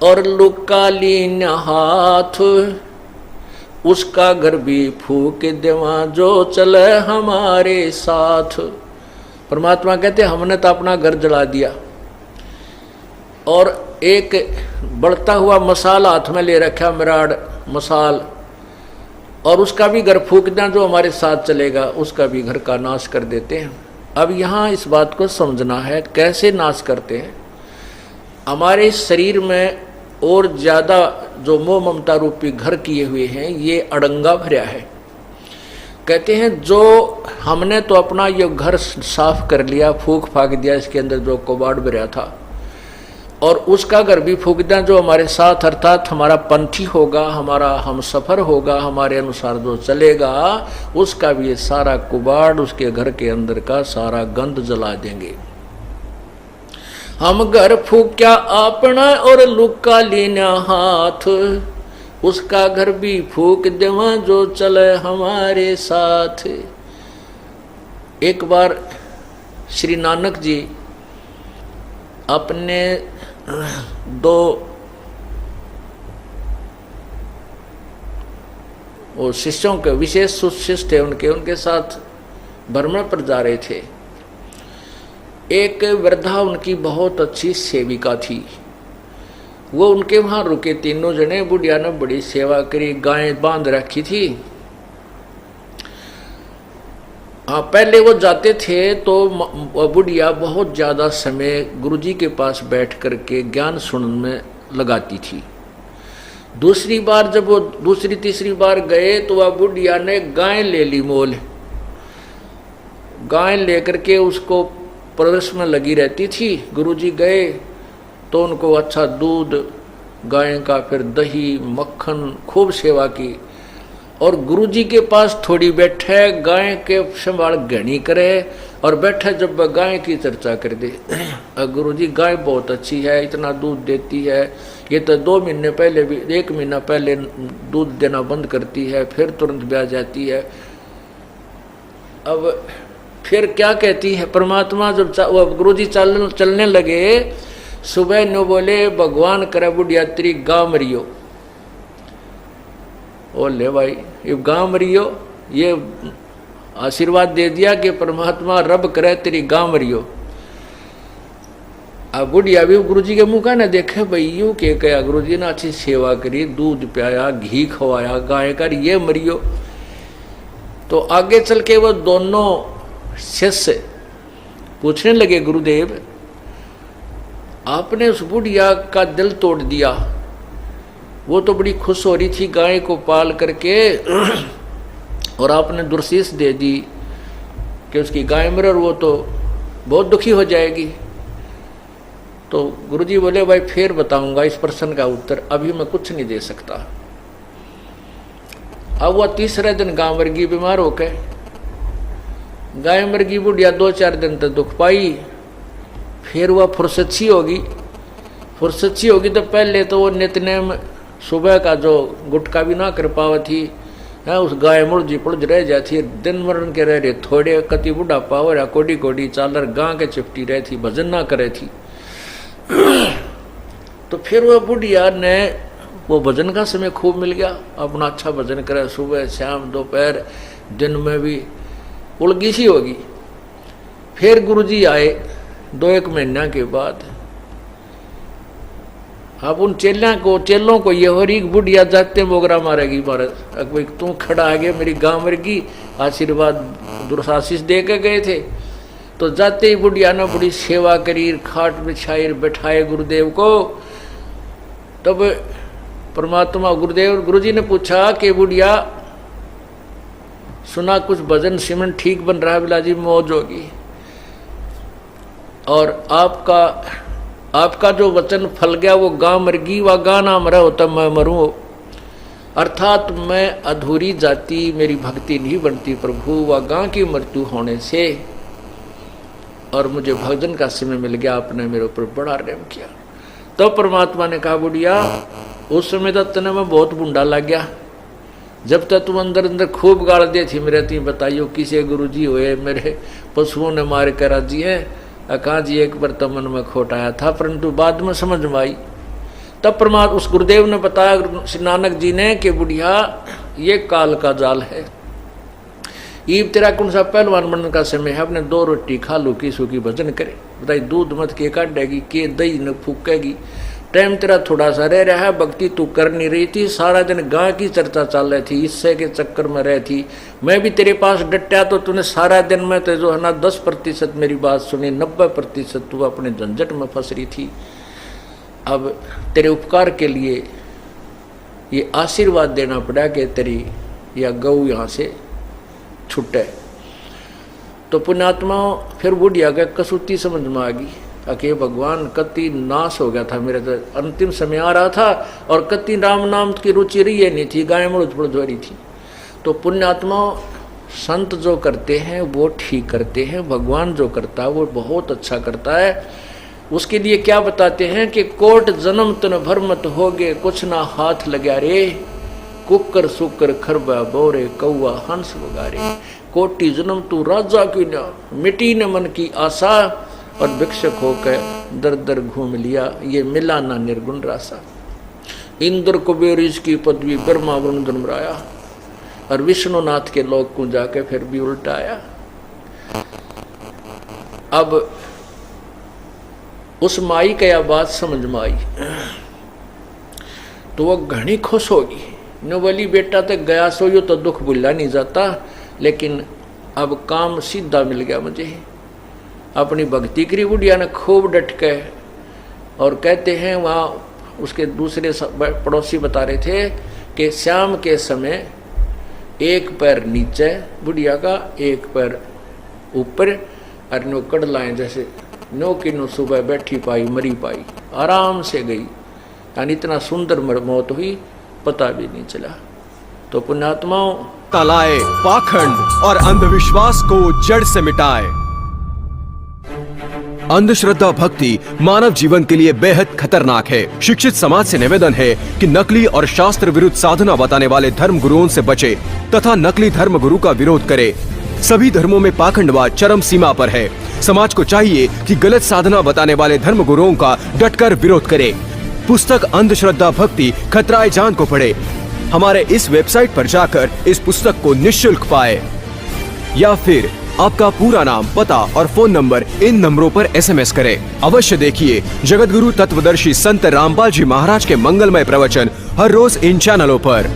और लुका लीन हाथ, उसका घर भी फूक देवा जो चले हमारे साथ। परमात्मा कहते हमने तो अपना घर जला दिया और एक बढ़ता हुआ मसाल हाथ में ले रखा, मिराड मसाल, और उसका भी घर फूक दें जो हमारे साथ चलेगा, उसका भी घर का नाश कर देते हैं। अब यहाँ इस बात को समझना है कैसे नाश करते हैं। हमारे शरीर में और ज़्यादा जो मोह ममता रूपी घर किए हुए हैं ये अड़ंगा भरा है। कहते हैं जो हमने तो अपना ये घर साफ कर लिया, फूक फाक दिया, इसके अंदर जो कबाड़ भरा था, और उसका घर भी फूक दिया जो हमारे साथ, अर्थात हमारा पंथी होगा, हमारा हम सफ़र होगा, हमारे अनुसार जो चलेगा, उसका भी ये सारा कुबाड़, उसके घर के अंदर का सारा गंद जला देंगे। हम घर फूक्या अपना और लुका लीना हाथ, उसका घर भी फूक देवा जो चले हमारे साथ। एक बार श्री नानक जी अपने दो वो शिष्यों के, विशेष शिष्य थे उनके साथ भ्रमण पर जा रहे थे। एक वृद्धा उनकी बहुत अच्छी सेविका थी, वो उनके वहाँ रुके। तीनों जने, बुढ़िया ने बड़ी सेवा करी, गायें बांध रखी थी। हाँ, पहले वो जाते थे तो बुढ़िया बहुत ज़्यादा समय गुरुजी के पास बैठ करके ज्ञान सुनने में लगाती थी। दूसरी बार जब वो दूसरी तीसरी बार गए तो वह बुढ़िया ने गाय ले ली मोल। गाय लेकर के उसको परवरिश में लगी रहती थी। गुरुजी गए तो उनको अच्छा दूध, गाय का, फिर दही मक्खन, खूब सेवा की। और गुरुजी के पास थोड़ी बैठे, गाय के संभाल घनी करे, और बैठे जब गाय की चर्चा कर दे। गुरुजी गाय बहुत अच्छी है, इतना दूध देती है, ये तो 2 महीने पहले भी, 1 महीना पहले दूध देना बंद करती है, फिर तुरंत ब्याह जाती है। अब फिर क्या कहती है परमात्मा, जब गुरुजी चलने लगे, सुबह नो बोले भगवान करे बुढ़िया तेरी गाँव मरियो। ओ ले भाई, ये गाँव मरियो, ये आशीर्वाद दे दिया कि परमात्मा रब करे तेरी गाँव मरियो। अब बुढ़िया भी गुरुजी के मुँह का ना देखे, भाई यूँ के कहा, गुरुजी ने अच्छी सेवा करी, दूध पियाया, घी खवाया, गाय कर, ये मरियो। तो आगे चल के वो दोनों शिष्य पूछने लगे, गुरुदेव आपने उस बुढ़िया का दिल तोड़ दिया, वो तो बड़ी खुश हो रही थी गाय को पाल करके, और आपने दुर्शीष दे दी कि उसकी गाय मरे और वो तो बहुत दुखी हो जाएगी। तो गुरुजी बोले भाई फिर बताऊंगा इस प्रश्न का उत्तर, अभी मैं कुछ नहीं दे सकता। अब वह तीसरे दिन गाय मर गई, बीमार होकर गाय मर गई। बुढ़िया 2-4 दिन तक दुख पाई, फिर वह फुर्सत होगी। तो पहले तो वो नित्यनेम सुबह का जो गुटका भी ना कर पावा थी, उस गाय मुड़जी पुड़ज रह जाती, दिन मरण के रह रहे थोड़े, कति बुढ़ापा हो रहा, कोडी कोडी चालर गाँव के चिपटी रही थी, भजन ना करे थी। तो फिर वह बुढ़िया ने, वो भजन का समय खूब मिल गया, अपना अच्छा भजन करे, सुबह शाम दोपहर दिन में भी, उलगी सी होगी। फिर गुरुजी आए 2-1 महीना के बाद। अब उन चेलों को ये हो रही बुढ़िया जाते मोगरा मारेगी महाराज, तू खड़ा आ गया, मेरी गाँव मरगी, आशीर्वाद दुर्शाशीष दे के गए थे। तो जाते ही बुढ़िया ने बड़ी सेवा करी, खाट बिछाई, बैठाए गुरुदेव को। तब परमात्मा गुरुजी ने पूछा कि बुढ़िया सुना कुछ भजन सिमरन ठीक बन रहा है, बिलाजी मौज होगी, और आपका जो वचन फल गया वो गाँ मरगी, वह गाँ ना मरा होता मैं मरूँ। अर्थात मैं अधूरी जाती, मेरी भक्ति नहीं बनती प्रभु, वह गाँ की मृत्यु होने से, और मुझे भजन का समय मिल गया, आपने मेरे ऊपर बड़ा रहम किया। तो परमात्मा ने कहा बुढ़िया उस समय तक तने मैं बहुत बुंडा लग गया, जब तक तुम अंदर अंदर खूब गाल दे थी मेरे, ती बताइयो किसे गुरुजी हुए, मेरे पशुओं ने मार कर राजी है, कहा जी एक बार तो मन में खोट आया था, परंतु बाद में समझ में आई। तब परमात्मा उस गुरुदेव ने बताया श्री नानक जी ने कि बुढ़िया ये काल का जाल है, ईब तेरा कौन सा पहलवान बनने का समय है, अपने 2 रोटी खा लो की सूखी भजन करे, बताई दूध मत के काटेगी के दही न फूकेगी, टाइम तेरा थोड़ा सा रह रहा है, भक्ति तू कर नहीं रही थी, सारा दिन गांव की चर्चा चल रही थी, इससे के चक्कर में रह थी, मैं भी तेरे पास डटा तो तूने सारा दिन में तो जो है ना 10% मेरी बात सुनी, 90% तू अपने झंझट में फंस रही थी। अब तेरे उपकार के लिए ये आशीर्वाद देना पड़ा कि तेरी या गऊ यहाँ से छुटे। तो पुण्यात्मा फिर बुढ़िया का कसौटी समझ में आ गई, अके भगवान कति नाश हो गया था, मेरे तो अंतिम समय आ रहा था और कति राम नाम की रुचि रही है नहीं थी, गाय मुड़ हो रही थी। तो पुण्यात्मा संत जो करते हैं वो ठीक करते हैं, भगवान जो करता है वो बहुत अच्छा करता है। उसके लिए क्या बताते हैं कि कोट जन्म तन भर मत होगे, कुछ ना हाथ लगा रे, कुकर सुकर खरबा बोरे कौआ हंस वगारे, कोटि जन्म तू राजा की न मिटी न मन की आशा, और भिक्षक होकर दर दर घूम लिया, ये मिला ना निर्गुण रासा। इंद्र कुबेर इसकी पदवी ब्रह्मा वरुण धर्मराया, और विष्णुनाथ के लोक को जाके फिर भी उल्टा आया। अब उस माई का यह बात समझ में आई तो वह घनी खुश होगी, न बोली बेटा तो गया सो यो तो दुख भूला नहीं जाता, लेकिन अब काम सीधा मिल गया मुझे। अपनी भक्ति करी बुढ़िया ने खूब डट के, और कहते हैं वहाँ उसके दूसरे पड़ोसी बता रहे थे कि शाम के समय एक पैर नीचे बुढ़िया का, एक पैर ऊपर, और नो कड़लाएं जैसे नो की नो सुबह बैठी पाई मरी पाई, आराम से गई, यानी इतना सुंदर मौत हुई पता भी नहीं चला। तो पुण्यात्माओं लाए पाखंड और अंधविश्वास को जड़ से मिटाए। अंधश्रद्धा भक्ति मानव जीवन के लिए बेहद खतरनाक है। शिक्षित समाज से निवेदन है कि नकली और शास्त्र विरुद्ध साधना बताने वाले धर्म गुरुओं से बचे तथा नकली धर्म गुरु का विरोध करे। सभी धर्मों में पाखंडवाद चरम सीमा पर है। समाज को चाहिए कि गलत साधना बताने वाले धर्म गुरुओं का डटकर विरोध करे। पुस्तक अंधश्रद्धा भक्ति खतराए जान को पढ़े। हमारे इस वेबसाइट पर जाकर इस पुस्तक को निःशुल्क पाए, या फिर आपका पूरा नाम, पता और फोन नंबर इन नंबरों पर SMS करें। अवश्य देखिए जगतगुरु तत्वदर्शी संत रामपाल जी महाराज के मंगलमय प्रवचन हर रोज इन चैनलों पर।